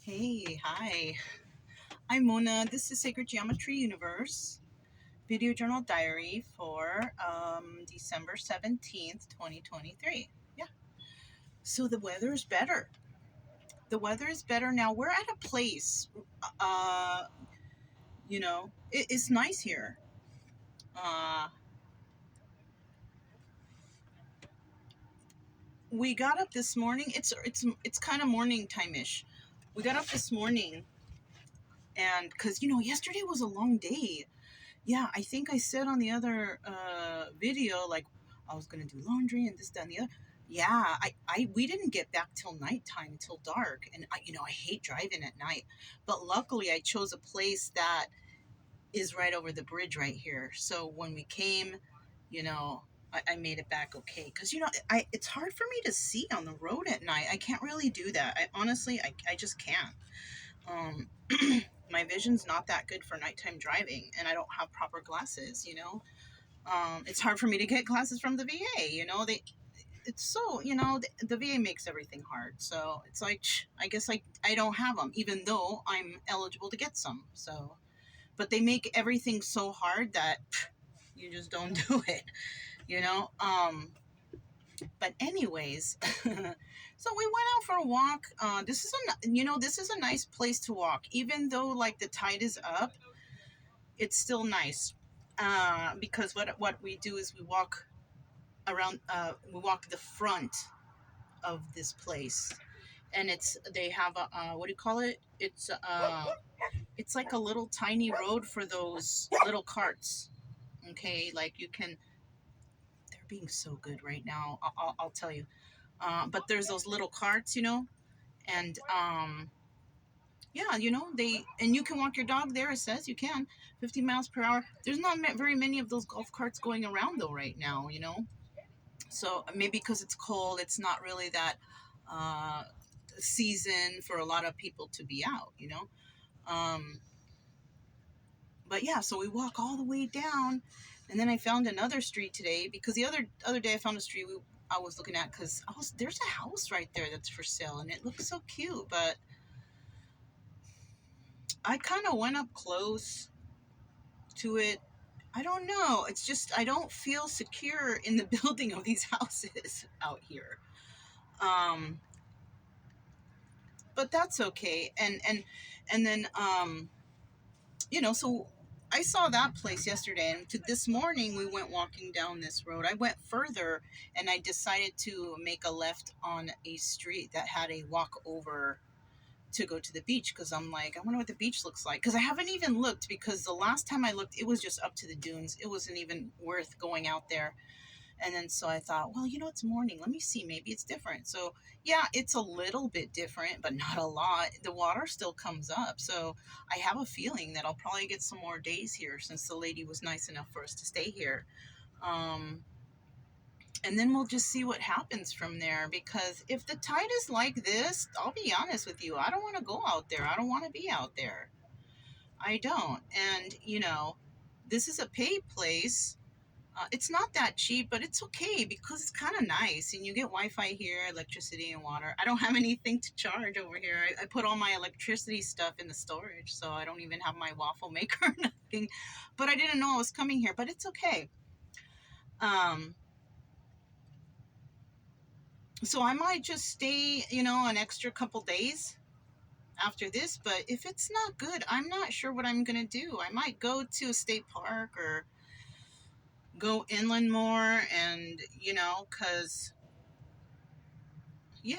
Hey, hi. I'm Mona. This is Sacred Geometry Universe video journal diary for December 17th, 2023. Yeah. So the weather is better. The weather is better now. We're at a place, uh, it's nice here. Uh, we got up this morning. It's kind of morning time-ish. We got up this morning and because, yesterday was a long day. Yeah, I think I said on the other video, like I was gonna do laundry and this, that, and the other. Yeah, we didn't get back till nighttime, till dark, and I hate driving at night. But luckily, I chose a place that is right over the bridge right here. So when we came, you know, I made it back okay. Because it's hard for me to see on the road at night. I can't really do that. I just can't. Um, my vision's not that good for nighttime driving, and I don't have proper glasses. It's hard for me to get glasses from the VA. It's so, the VA makes everything hard. So it's like, I guess like I don't have them, even though I'm eligible to get some. So, but they make everything so hard that you just don't do it, you know? But anyways, so we went out for a walk. This is a nice place to walk, even though like the tide is up. It's still nice because what we do is we walk around. We walk the front of this place, and they have a what do you call it? It's like a little tiny road for those little carts. Okay, like you can. They're being so good right now. I'll tell you. But there's those little carts, and yeah, and you can walk your dog there. It says you can 50 miles per hour. There's not very many of those golf carts going around though right now. So maybe because it's cold, it's not really that uh, season for a lot of people to be out. Um, but yeah, so we walk all the way down, and then I found another street today because the other day I found a street I was looking at because there's a house right there that's for sale and it looks so cute, but I kind of went up close to it. I don't know. It's just I don't feel secure in the building of these houses out here. Um, but that's okay. And then so I saw that place yesterday, and this morning we went walking down this road. I went further, and I decided to make a left on a street that had a walk over to go to the beach because I'm like, I wonder what the beach looks like. Because I haven't even looked because the last time I looked, it was just up to the dunes. It wasn't even worth going out there. And then so I thought, well, it's morning. Let me see. Maybe it's different. So yeah, it's a little bit different, but not a lot. The water still comes up. So I have a feeling that I'll probably get some more days here since the lady was nice enough for us to stay here. Um, and then we'll just see what happens from there because if the tide is like this, I'll be honest with you, I don't want to go out there. I don't want to be out there. I don't. And this is a paid place. It's not that cheap, but it's okay because it's kind of nice and you get Wi-Fi here, electricity and water. I don't have anything to charge over here. I put all my electricity stuff in the storage, so I don't even have my waffle maker or nothing, but I didn't know I was coming here, but it's okay. So I might just stay, an extra couple days after this, but if it's not good, I'm not sure what I'm going to do. I might go to a state park or go inland more and, because, yeah,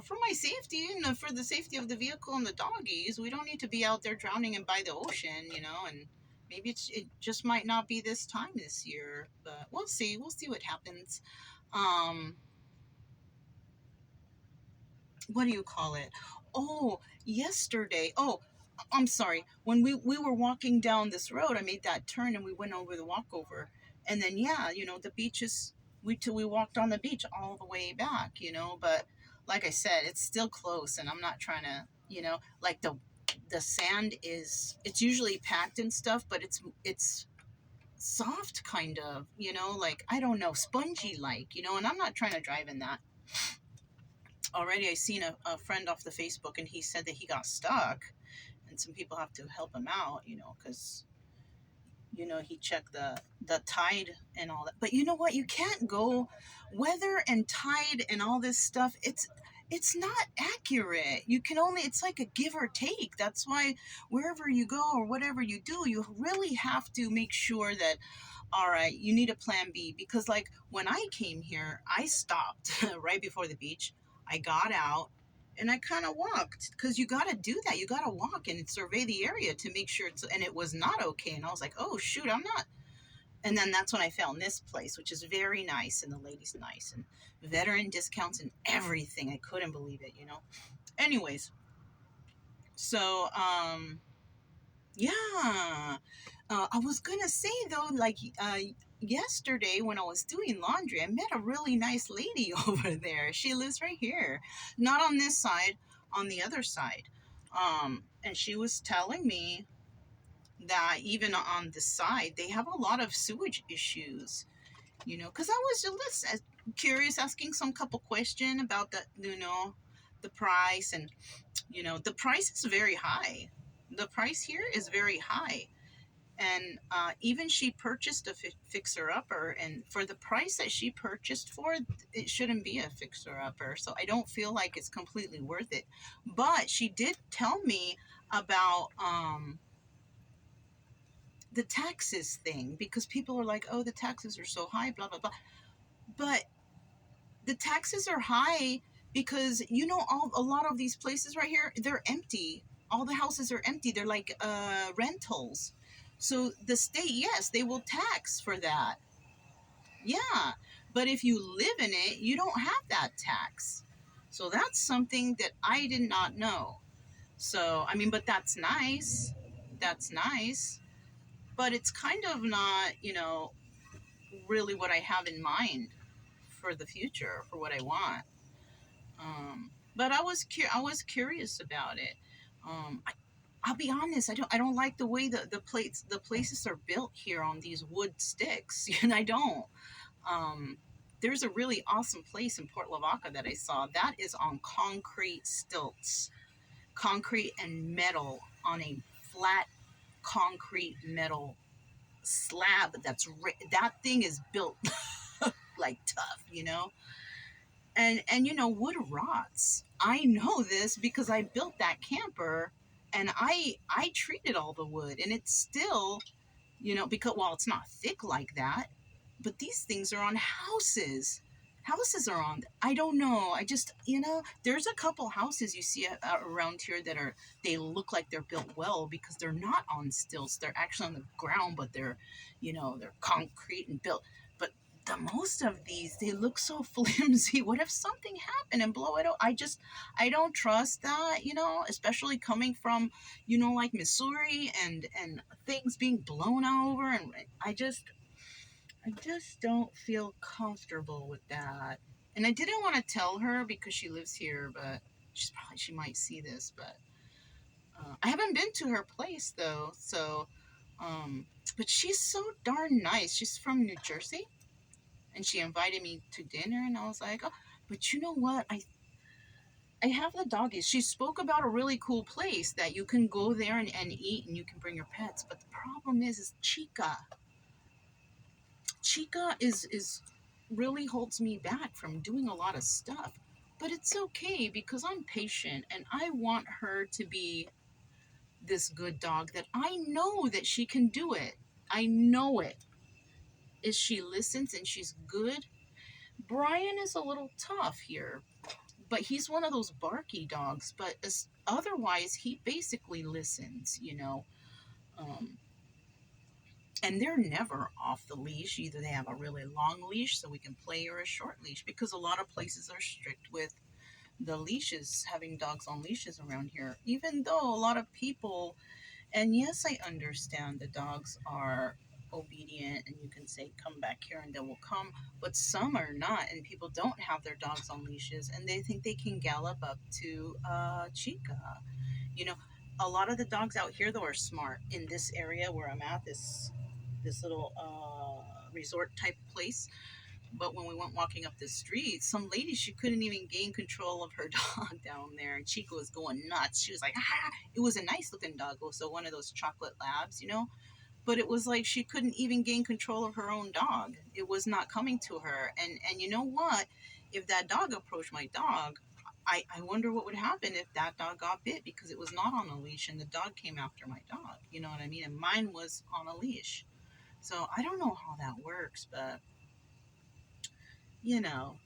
for my safety and for the safety of the vehicle and the doggies, we don't need to be out there drowning and by the ocean, and maybe it just might not be this time this year, but we'll see. We'll see what happens. What do you call it? Oh, yesterday. Oh, I'm sorry. When we were walking down this road, I made that turn and we went over the walkover. And then yeah, the beaches we walked on the beach all the way back, but like I said, it's still close and I'm not trying to, like the sand it's usually packed and stuff, but it's soft kind of, like I don't know, spongy like, and I'm not trying to drive in that. already I seen a friend off the Facebook, and he said that he got stuck, and some people have to help him out, because he checked the tide and all that. But you know what, you can't go weather and tide and all this stuff. It's not accurate. You can only, it's like a give or take. That's why wherever you go or whatever you do, you really have to make sure that, all right, you need a plan B. Because like when I came here, I stopped right before the beach. I got out and I kind of walked, because you got to do that. You got to walk and survey the area to make sure and it was not okay. And I was like, oh shoot, I'm not. And then that's when I found this place, which is very nice, and the lady's nice, and veteran discounts and everything. I couldn't believe it. Anyways, so yeah. I was gonna say though, like yesterday when I was doing laundry, I met a really nice lady over there. She lives right here, not on this side, on the other side. And she was telling me that even on the side, they have a lot of sewage issues. Because I was just curious, asking some couple question about the price, and the price is very high. The price here is very high. And even she purchased a fixer upper, and for the price that she purchased for, it shouldn't be a fixer upper. So I don't feel like it's completely worth it. But she did tell me about the taxes thing, because people are like, oh, the taxes are so high, blah blah blah. But the taxes are high because a lot of these places right here, they're empty. All the houses are empty. They're like rentals. So the state, yes, they will tax for that. Yeah. But if you live in it, you don't have that tax. So that's something that I did not know. So, I mean, but that's nice. That's nice. But it's kind of not, really what I have in mind for the future, for what I want. But I was curious about it. I'll be honest. I don't like the way the places are built here on these wood sticks, and I don't. Um, there's a really awesome place in Port Lavaca that I saw that is on concrete stilts, concrete and metal on a flat concrete metal slab. That thing is built like tough. And wood rots. I know this because I built that camper, and I treated all the wood, and it's still, because, well, it's not thick like that, but these things are on houses are on, I don't know, I just, there's a couple houses you see around here that they look like they're built well, because they're not on stilts, they're actually on the ground, but they're concrete and built. But the most of these, they look so flimsy. What if something happened and blow it out? I don't trust that, especially coming from, like Missouri, and things being blown over, and I just don't feel comfortable with that. And I didn't want to tell her because she lives here, but she might see this, but I haven't been to her place though. So, but she's so darn nice. She's from New Jersey, and she invited me to dinner, and I was like, oh, but you know what? I have the doggies. She spoke about a really cool place that you can go there and eat, and you can bring your pets. But the problem is Chica. Chica is really holds me back from doing a lot of stuff. But it's okay because I'm patient, and I want her to be this good dog that I know that she can do it. I know it. If she listens and she's good. Brian is a little tough here, but he's one of those barky dogs. But otherwise, he basically listens. Um, and they're never off the leash. Either they have a really long leash so we can play, or a short leash, because a lot of places are strict with the leashes, having dogs on leashes around here. Even though a lot of people, and yes, I understand the dogs are obedient, and you can say come back here and they will come, but some are not, and people don't have their dogs on leashes, and they think they can gallop up to Chica. you know a lot of the dogs out here though are smart. In this area where I'm at, this little resort type place, But when we went walking up the street, some lady, she couldn't even gain control of her dog down there. And Chica was going nuts. She was like, ah, it was a nice looking dog. So one of those chocolate labs, you know? But it was like she couldn't even gain control of her own dog. It was not coming to her. And you know what? If that dog approached my dog, I wonder what would happen if that dog got bit because it was not on a leash and the dog came after my dog. You know what I mean? And mine was on a leash. So I don't know how that works, but you know,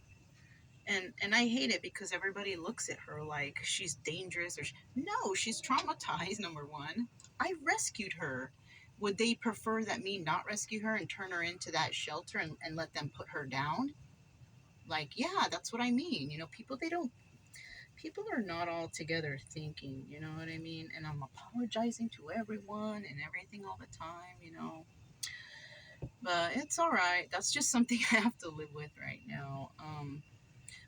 and I hate it because everybody looks at her like she's dangerous or no, she's traumatized. Number one, I rescued her. Would they prefer that me not rescue her and turn her into that shelter and let them put her down? Like, yeah, that's what I mean. You know, people are not all together thinking, you know what I mean? And I'm apologizing to everyone and everything all the time, you know. But it's all right. That's just something I have to live with right now.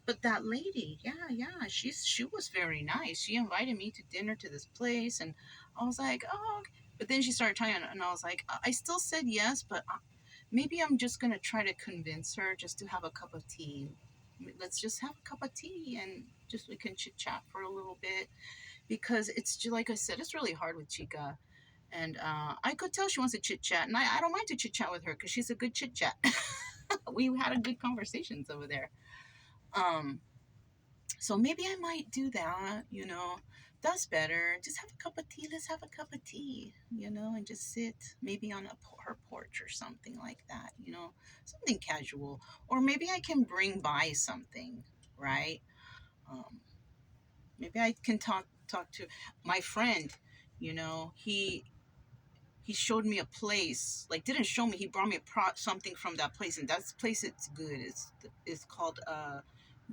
But that lady, yeah, she was very nice. She invited me to dinner to this place, and I was like, oh. Okay. But then she started talking, and I was like, I still said yes, but maybe I'm just gonna try to convince her just to have a cup of tea. Let's just have a cup of tea, and just we can chit chat for a little bit because it's just like I said, it's really hard with Chica. And I could tell she wants to chit chat, and I don't mind to chit chat with her because she's a good chit chat. We had a good conversations over there. Um, So maybe I might do that, you know. That's better. Just have a cup of tea. Let's have a cup of tea, you know, and just sit maybe on her porch or something like that, you know, something casual. Or maybe I can bring by something, right? Um, maybe I can talk to my friend, you know. He showed me a place, like didn't show me. He brought me something from that place, and that place it's good. It's called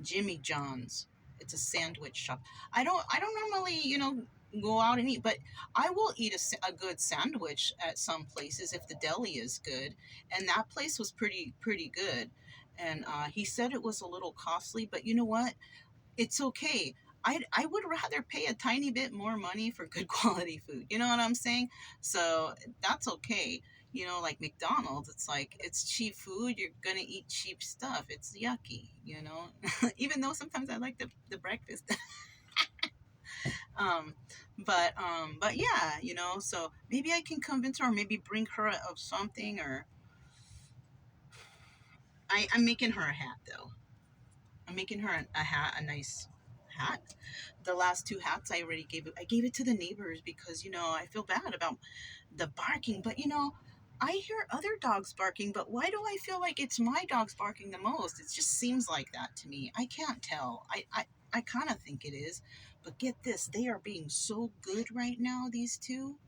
Jimmy John's. It's a sandwich shop. I don't normally, you know, go out and eat, but I will eat a good sandwich at some places if the deli is good. And that place was pretty good. And he said it was a little costly, but you know what? It's okay. I would rather pay a tiny bit more money for good quality food. You know what I'm saying? So that's okay. You know, like McDonald's, it's like it's cheap food. You're gonna eat cheap stuff. It's yucky, you know. Even though sometimes I like the breakfast. um, but yeah, you know. So maybe I can convince her, or maybe bring her of something, or I'm making her a hat though. I'm making her a hat, a nice hat. The last two hats I already gave it. I gave it to the neighbors because you know I feel bad about the barking, but you know I hear other dogs barking, but why do I feel like it's my dogs barking the most? It just seems like that to me. I can't tell. I kind of think it is, but get this, they are being so good right now. These two.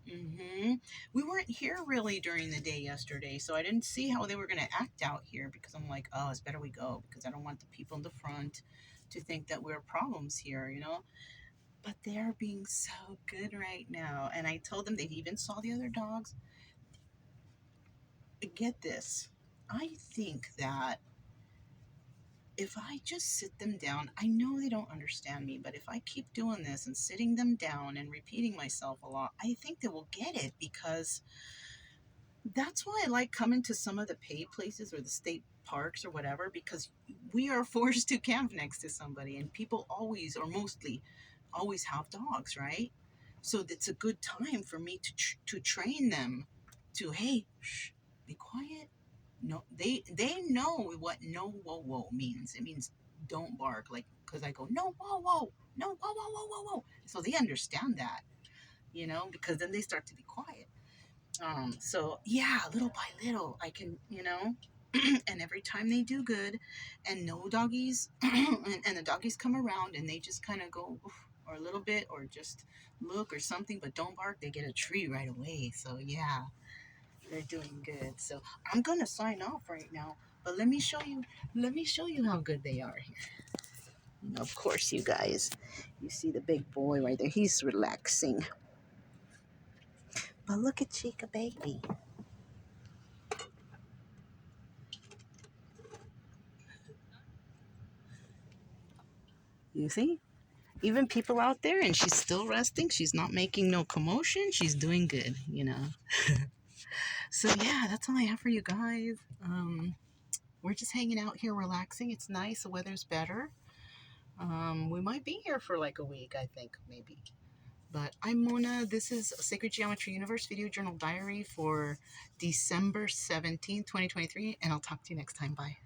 We weren't here really during the day yesterday, so I didn't see how they were going to act out here because I'm like, oh, it's better we go because I don't want the people in the front to think that we're problems here, you know? But they're being so good right now. And I told them they even saw the other dogs. Get this. I think that if I just sit them down, I know they don't understand me, but if I keep doing this and sitting them down and repeating myself a lot, I think they will get it because that's why I like coming to some of the paid places or the state parks or whatever because we are forced to camp next to somebody and people always or mostly always have dogs, right? So it's a good time for me to train them to hey, shh, be quiet. No, they know what no whoa whoa means. It means don't bark like because I go no whoa whoa no whoa whoa whoa whoa whoa. So they understand that, you know, because then they start to be quiet. So yeah, little by little, I can, you know, and every time they do good, and no doggies, and the doggies come around and they just kind of go, oof, or a little bit, or just look or something, but don't bark, they get a treat right away. So yeah, they're doing good. So I'm gonna sign off right now, but let me show you how good they are here. Of course, you guys, you see the big boy right there, he's relaxing. But look at Chica baby. You see? Even people out there and she's still resting. She's not making no commotion. She's doing good, you know. So yeah, that's all I have for you guys. we're just hanging out here relaxing. It's nice. The weather's better. We might be here for like a week, I think, maybe. But I'm Mona. This is Sacred Geometry Universe Video Journal Diary for December 17th, 2023. And I'll talk to you next time. Bye.